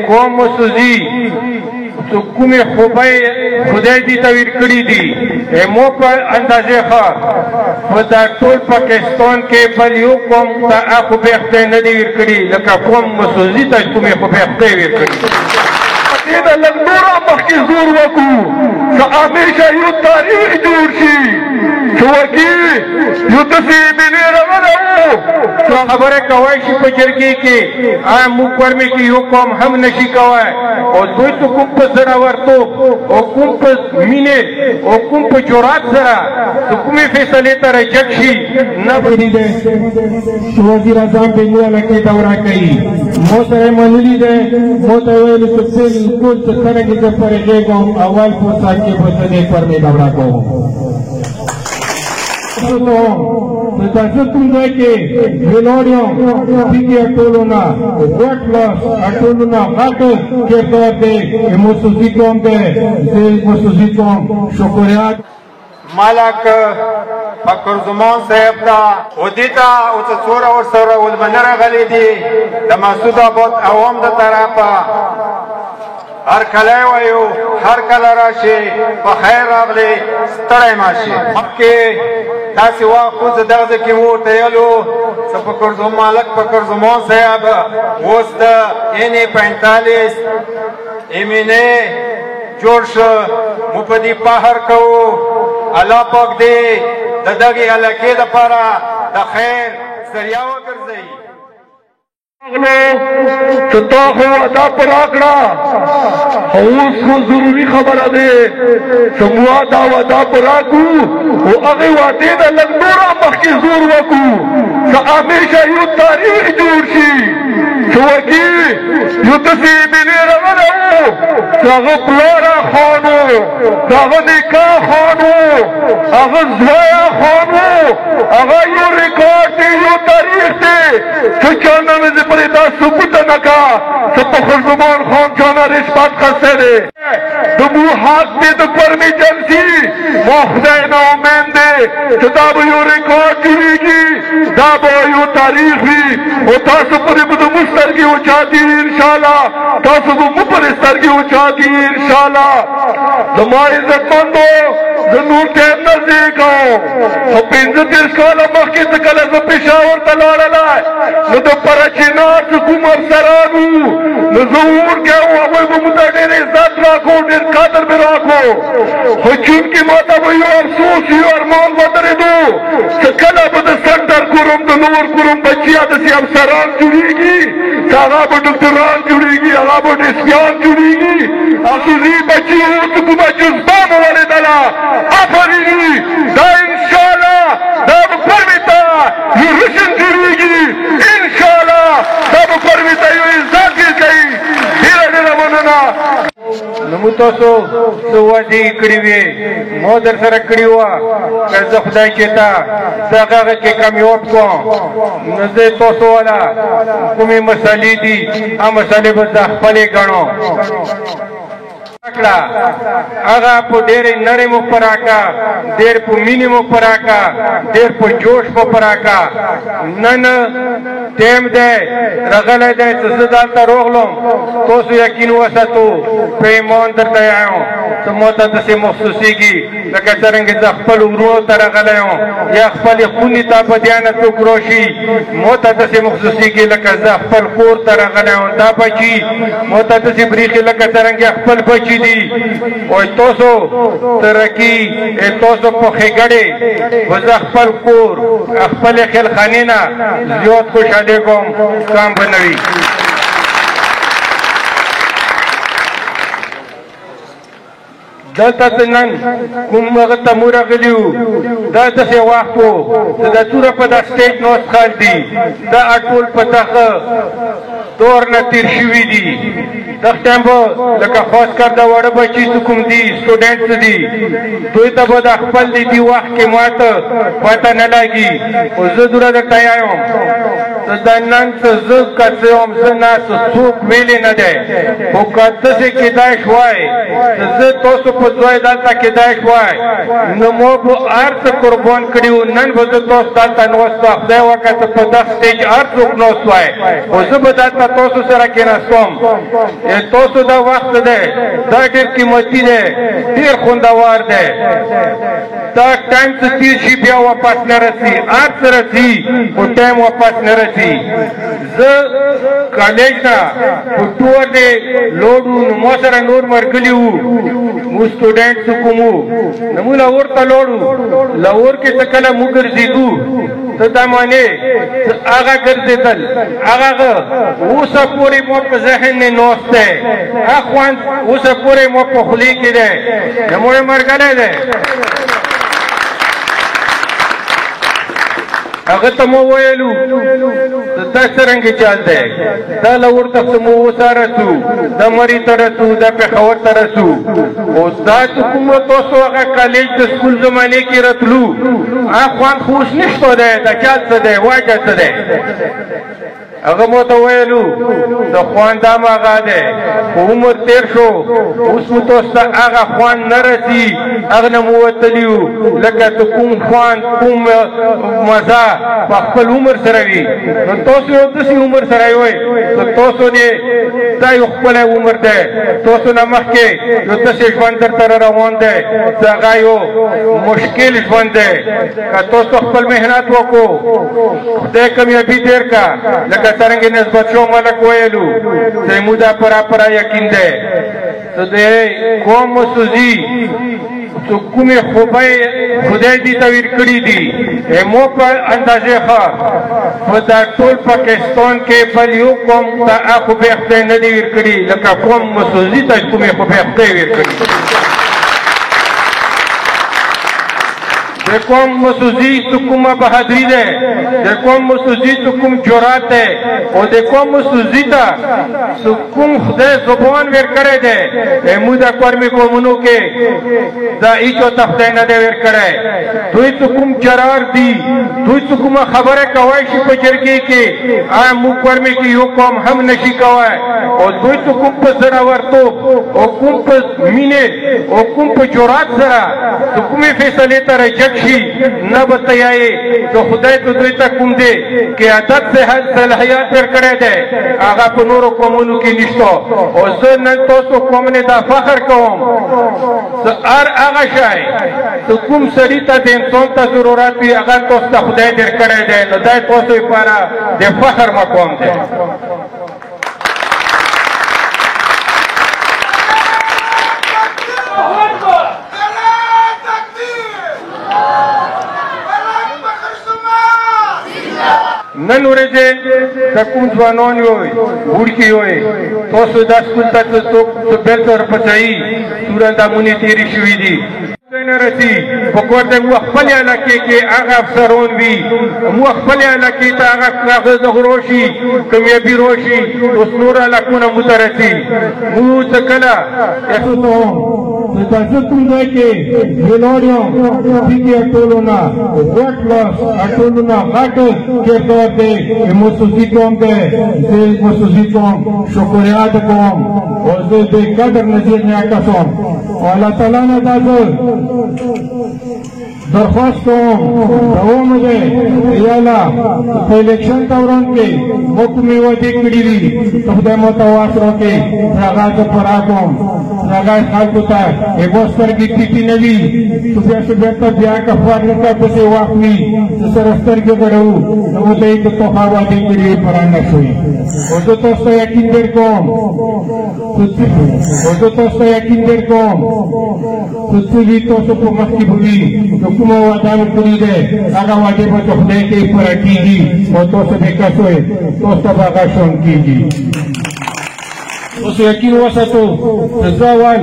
قوم مسوزی تو کومې خوبۍ خدای دې ته ورکړي دي مو په اندازې ښه په دا ټول پاکستان کې بل یو قوم ته خوبۍ خدای نه دي ورکړي لکه قوم مسوزي ته کومې خوبۍ خدای ورکړي دې د لږ نوره مخکې زور وکړو چې همیشه یو تاریخ جوړ شي چې وکي یو داسې ملي روانه وو خبره کوی شي په جرګې کې موږ ورمې کې یو قوم هم نشي کوی او دوی ته کوم په زړورتوب او کوم په مینې او کوم په جرات سره د کومې فیصلې ته رجک شي نه بری دی چې وزیر اعظم بنګواله کې دوره کوي مو سره منلي دی مو ته ویلي چې بالکل چې څرنګه زه پرېږدم اول فرصت کې به زه دې پر مې دوره کوم تاسو کوم ځای کې ویلوړیو چې ټولو نه وټ لاس ټولو نه غاټو کې ته موسوسي کوم ده موسوسي کوم شکریہ مالک فخر زمان صاحب تا ودیتا او څورا ور سره ولمنر غلي دي د مسعود آباد عوام د طرفه هر کله وایو هر کله راشي په خیر راغلي ستړی ماشي مکه تاسو واخو زداغه کې وو تیلو فخر زمان مالک فخر زمان صاحب وست اني 45 ایمینه جوړ شو مو په دې پهر کو الله پاک دې د دغه علاقې لپاره د خیر ذریعہ وګرځي چې تا خو ادا پر راکړه اوس خو ضروري خبره ده چې موږ دا ودا پر راکو او هغه وعده د لږ نوره مخکې زور وکړو چې همیشه یو تاریخ جوړ شي چې وکي یو داسې ملي روانه وو چې هغه پلاره خان وو د هغه نکاح خان وو هغه زویه خان وو هغه یو ریکارډ دی یو تاریخ دی چې چا نه پرې دا ثبوت نه کا چې فخر زمان خان چانه رشوت خسته دی د مو حق دی د پرمیشنسي ما خدای نه امید دی چې دا به یو ریکارډ جوړېږي دا به یو تاریخ وي او تاسو پرې به د مو سترګې اوچاتي انشاءالله تاسو به مو پرې سترګې اوچاتي انشاءالله زما عزتمندو زه نور ټایم نه ضایع کوم او 35 کاله مخکې چې کله زه پېښور ته لاړلی نو د پرچینار چې کوم افسران وو نو زه ورکې وم هغوی به موږ ته ډېر عزت راکړو ډېر قدر مې راکړو خو چونکې ما ته به یو افسوس یو ارمان ودرېدو چې کله به د سنټر کوروم د نور کوروم بچیا داسې افسران جوړېږي چې هغه به ډاکټران جوړېږي هغه به ډسپیان جوړېږي خصوصي بچي وو چې کومه جذبه مو ولېدله آفریني دا انشاءالله دا به پرمې ته یو رشن جوړېږي انشاءالله دا به پرمې ته یو عزت ورکوي ډېره ډېره مننه نو موږ تاسو څه وعدې کړې وې مو در سره کړې وه که زه خدای چېرته دغه هغه کې کامیاب کړم نو زه تاسو والا کومې مسالې دي هغه مسالې به زه خپلې ګڼم هغه په ډېرې نرۍ مو پراکا ډېر په مینې مو پراکا ډېر په جوش مو پراکا نن ټیم دی راغلی دی چې زه دلته راغلم تاسو یقین وساتو په ایمان درته یم چې ما ته داسې محسوسېږي لکه څرنګه زه خپل ورونو ته راغلی یم یا خپلې خونې ته په دیانه څوک راشي ما ته داسې محسوسېږي لکه زه خپل کور ته راغلی یم دا بچي ما ته داسې برېښي لکه څرنګه خپل بچي دي او تاسو ترقي تاسو په ښېګړې به زه خپل کور خپلې خیلخانې نه زیات خوشحالي کوم کام به نه وي دلته چې نن کوم هغه ته مو راغلي وو دا داسې وخت و چې دا توره په دا سټیج ناست خلک دي دا ټول په دغه دور نه تېر شوي دي دغه ټایم به لکه خاص کر د واړه بچي چې کوم دي سټوډنټس دي دوی ته به د خپل د دې وخت کې ماته پته نه لګي خو زه دوره درته یم دا نن څه زه که څه وم زه ناسته څوک ویلې نه دی خو که داسې کیدای شوای زه تاسو په ځای دلته کیدای شوای نو مو به هر څه قربان کړي وو نن به زه تاسو دلته ناست وم خدای وکړه ته په دغه سټیج هر څوک ناست وای خو زه به دلته تاسو سره کېناستم تاسو دا وخت دی دا ډېر قیمتي دی ډېر خوندور دی دا ټایم څه تېر شي بیا واپس نه رسي هر څه رسي خو ټایم واپس نه رسي زه کالج نه په ټور دی لوډ وو نو ما سره نور ملګري وو موږ سټوډنټ کوم وو نو موږ لاهور ته لاړو لاهور کې څه کله موږ ګرځېدو ته دا معنی هغه ګرځېدل هغه اوسه پورې مو په ذهن نه ناست دی اخوان اوسه پورې مو په خولې کې دی زموږ ملګری دی هغه ته مو ویلو دا څرنګه چل دی دا لاهور ته مو وساره سو دا مری ته رسو دا پېښور ته رسو اوس دا چې کوم تاسو هغه کالج د سکول زمانې کې راتلو اخوان خو اوس نشته دی دا چل څه دی وجه څه دی هغه مو ته ویلو د خوان دا هغه دی خو عمر تېر شو اوس مو تاسو ته هغه خوان نه رسي هغه نه مو وتلي وو لکه ته کوم خوان کوم مزه په خپل عمر سره وي نو تاسو یو داسې عمر سره وئ نو تاسو دې دا یو ښکلی عمر دی تاسو نه مخکې یو داسې ژوند درته روان دی چې هغه یو مشکل ژوند دی که تاسو خپل محنت وکړو خدای کامیابي ډېر کا لکه څرنګه نسبت شو ملک ویلو چې مودا پرا یقین دی ته دې قوم مسوزي تو کومې خوبۍ خدای دې ته ور کړي دي مو په اندازې ښه په دا ټول پاکستان کې بل یو قوم ته خوبۍ خدای نه دي ور کړي لکه قوم مسوزي ته کومې خوبۍ خدای ور کړي د قوم مسوزي څه کومه بهادري ده د قوم مسوزي څه کوم جرأت ده او د قوم مسوزي ته څه کوم خدای زبان ور کړی دی موږ د قومي قومونو کې دا هیڅ ته خدای نه دی ور کړی دوی څه کوم جرار دي دوی څه کومه خبره کوي چې په جرګې کې موږ قومي کې یو قوم هم نشي کوی او دوی څه کوم په زړورتوب او کوم په مینې او کوم په جرأت سره څه کومې فیصلې ته رجک شي نه به تیایي د خدای ته دوی ته کوم دی قیادت صلاحیت ورکړی دی هغه په نورو قومونو کې نشته او زه نن تاسو قوم نه دا فخر کوم چې هر هغه شی چې کوم سړي ته د انسان ته ضرورت وي هغه تاسو ته خدای درکړی دی نو دا تاسو لپاره د فخر مقام دی نن ورځې د کوم ځوانان وي وړکي وي تاسو دا سکول ته څوک بیرته ورپڅوي سورندامونې تېرې شوي دي نه رسي په کور د مو خپل علاقې کې هغه افسرون وي مو خپل علاقې ته هغه کاغذ غروشي کامیابي روشي اوس نور علاقونه مو ته رسي مو څه کله تاسو کوم ځای کې ویلوړیو چې ټولونه وټلس ټولونه غاټو کې دوی مسوزي کوم دې مسوزي کوم شکریا د کوم او دې قدر نظر نه کاسم الله تعالی نه تاسو درخواست کوم دوام دې یالا په الیکشن دوران کې حکومي وځي کړی دي خدای مو تواس راکې هغه ته پراکوم هغه خلکو ته وګستر کې کیتی نوي چې څه بیا کا فارغ کا څه واخلي چې سرستر کې غړو نو دې ته توخا وځي کړی پرانه شوی او زه تاسو یقین درکوم او زه تاسو یقین درکوم چې وی تاسو په مخ کې بوي کومه وعده کړی ده هغه وعده په خدای کې پوره کیږي او تاسو به کاسوي تاسو به غاښون کیږي اوس یقین وساتو ځوان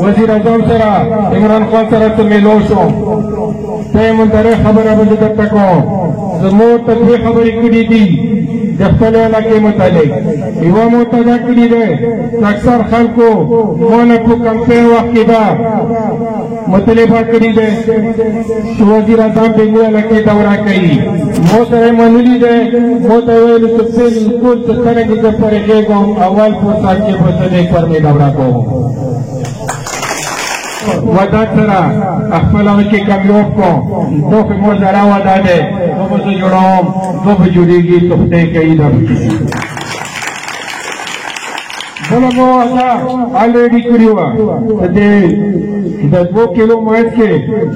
وزیر اعظم سره عمران خان سره ته ملو شو ته مونږ خبره به درته کوم زموږ ته خبرې کړې دي د د خپل علاقې متعلق یوه متدا کړي دی چې اکثر خلکو مونه په کمپین وخت کې دا مطالبه کړي دی چې وزیر اعظم د یوې علاقې دوره کوي مو سره یې منلي دی مو ته یې ویلي چې بالکل چې څرنګه زه پرېږدم اول فرصت کې به زه د پر مې دوره کوم وعدہ سرا اخفل کے کمیوب کو دو پہ موزارا وعدہ دے دو بزو جڑاؤں دو بجوری گی تختے کئی دب بولا مو وعدہ آلیڈی کری ہوا دے 2 کلو مائز کے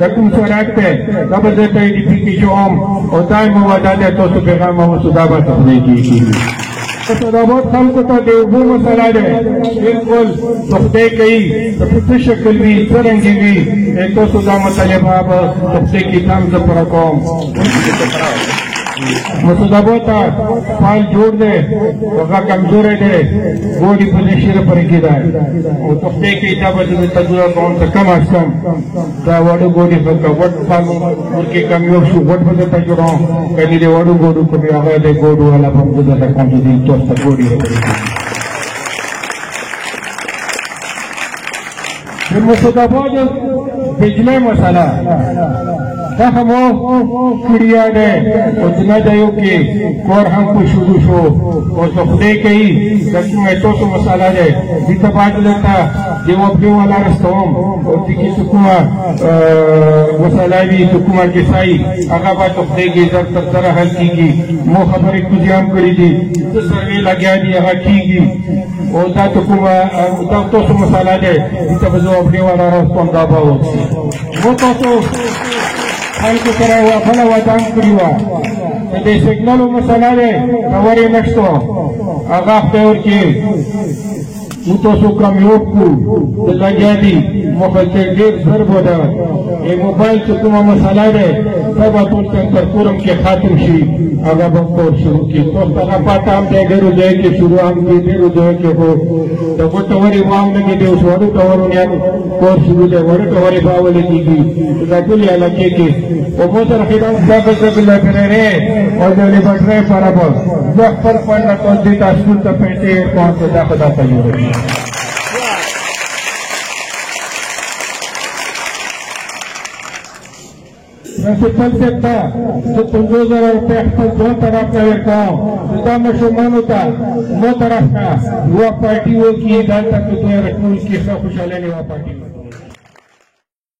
دکم سوراک پہ دب زیتا ایڈی پی کی شوام اور دائی مو وعدہ دے تو سو پیغام مو صدابہ تختے کی صدابات خلق تا دے وہ مسئلہ دے بالکل تختے کئی تفتی شکل بھی سرنگی بھی ایتو صدا مطالبہ با تختے کی تام زپرکوم مصداباتا فال جوڑ دے وغا کمزور دے گوڑی پوزیشن پر کی دائے اور تختے کی اجابت دے تجربہ کون سے کم از کم دا وڑو گوڑی فکا وٹ فال مرکی کمیوب شو وٹ فکا تجربہ کنی دے وڑو گوڑو کمی آگا دے گوڑو والا بمگزہ دا کون سے دی توستا گوڑی ہے پھر مصدابات بجلے مسئلہ دا ہمو کڑیا دے اتنا جائیو کہ کور ہم کو شروع شو اور سخدے کئی دکتو میں تو مسئلہ دے دیتا بات لیتا دیو اپنے والا رستوم اور تکی سکوما مسئلہ بھی سکوما کسائی اگا بات سخدے کی زر حل کی گی مو خبر ایک تجیام کری دی سروے لگیا دی اگا کی گی اور دا سکوما دا تو مسئلہ دے دیتا بزو اپنے والا رستوم دا باو وہ تو خلق کرا ہوا بھلا وطن کری ہوا دے سگنل و مسئلہ دے نوری نشتو آغاق دیور کی اوتو سو کمیوب کو لگیا دی مخلصر دیر ضرب ہو دا یہ موبائل چکمہ مسئلہ دے سب اطول سنتر پورم کے خاتم شی آگا بمکور شروع کی تو اگا پاتا ہم دے گرو دے کے شروع ہم دے دیرو دے کے ہو تو وہ توری وام لگی دے اس وڑو تورو نیان کور شروع دے وڑو توری باولی کی گی تو دا کلی علاقے کی وہ موسر خیدان زبر اللہ کرے رہے اور جولی بٹ رہے پارا بول زخ پر پڑھنا تو دیتا اسکول تا پیٹے کون سے دا خدا تجھو رہی ویسے چل سکتا تو تم 2000 روپے احسن دو طرف کا ورکاؤں جدا مشومان ہوتا دو طرف کا وہ پارٹی وہ کی دانتا کہ دو رکھنول کی خوشحالے نے وہ پارٹی